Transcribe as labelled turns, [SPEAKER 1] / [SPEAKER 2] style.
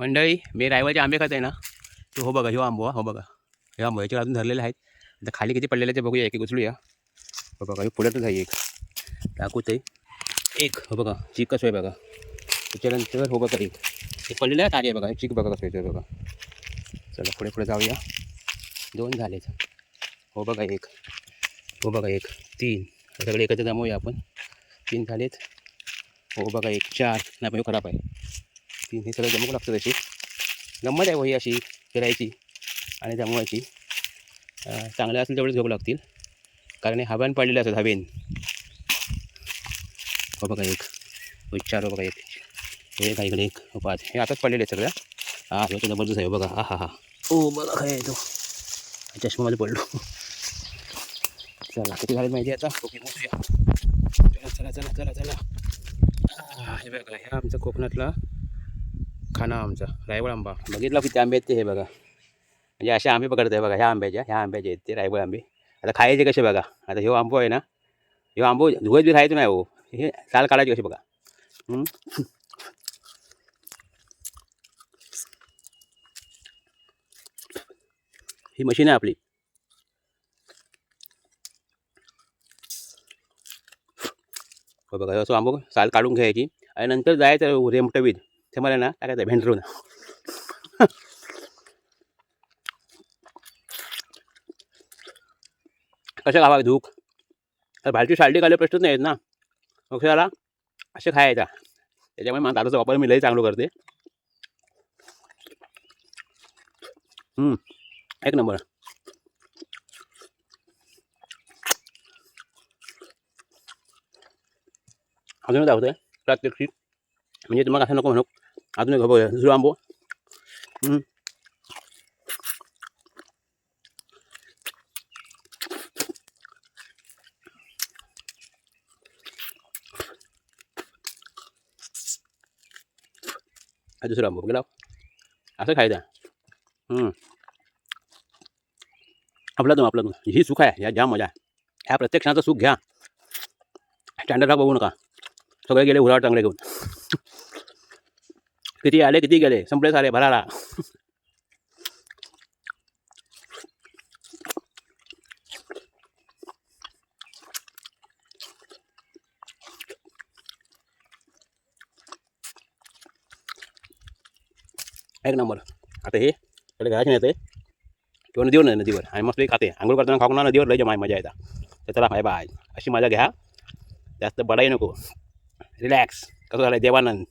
[SPEAKER 1] मंडळी मी रायवळचे आंबे खात आहे ना, तो हो बघा ह्यो आंबो, हो बघा हे आंबो याच्यावर अजून धरलेले आहेत. आता खाली किती पडलेले ते बघूया, एक एक उचलूया. हो बघा हे पुढ्यातच आहे एक, टाकूच आहे एक. हो बघा चीक कसं आहे बघा. त्याच्यानंतर हो बघा एक हे पडलेलं आहे, आहे बघा चीक बघा कसं आहे बघा. चला पुढे पुढे जाऊया. 2 झालेत. हो बघा एक, हो बघा एक, 3 सगळे एकत्र जमवूया आपण. 3 झालेत. हो बघा एक, 4 नाही पण खराब आहे. 3 हे सगळं जमवू लागतं. तशी गंमत आहे वही अशी फिरायची आणि जमवायची. चांगले असेल तेवढेच घेऊ लागतील, कारण हे हवेन पडलेले असतात हवेन. हो बघा एक, 4 हो बघा एक, हे का इकडे एक, 5 हे आताच पडलेले आहेत सगळ्या. हा हे जबरदस्त आहे बघा. हा हा हा हो बघा काय तो चष्मामध्ये पडलो. चला किती झाले माहिती आता. ओके मोजूया. चला चला चला चला चला. हे बघा ह्या आमचा कोकणातला खाना, आमचा रायवळ आंबा. बघितला किती आंबे आहेत ते. हे बघा म्हणजे असे आंबे पकडत आहे बघा. ह्या आंब्याचे आहेत ते रायवळ आंबे. आता खायचे कसे बघा. आता ह्यो आंबो आहे ना, ह्यो आंबो धुवत बी खायचं नाही हो. हे साल काढायची कशी बघा. ही मशीन आहे आपली. हो बघा असं आंबो साल काढून घ्यायची आणि नंतर जायचं रेमटवीत ते मला ना टाकायचं भेंडरून. कसं खावा धूक तर भालची सालटी खायला प्रश्नच नाही आहेत ना. मग त्याला असे खायचा. त्याच्यामुळे मला दादाचा वापर मी लई चांगलं करते. एक नंबर. अजून दाखवतोय प्रात्यक्षिक, म्हणजे तुम्हाला असं नको म्हणू. अजून एक बघूया दुसरा आंबो. हा दुसरा आंबो गेला असं खायचा. आपला ही सुख आहे. ह्या जाम मजा आहे. ह्या प्रत्येक क्षणाचं सुख घ्या. स्टँडर्ड बघू नका. सगळे गेले उरावर चांगले घेऊन. किती आले किती गेले, संपले सारे भराला. एक नंबर. आता हे कडे घराची नेते किंवा नदीवर आणि मस्त खाते. आंघोळ करताना खाऊन नदीवर लय जमा मजा येतात. तर चला बाय बाय. अशी मजा घ्या, जास्त बडाई नको. रिलॅक्स. कसं झालं देवानंद.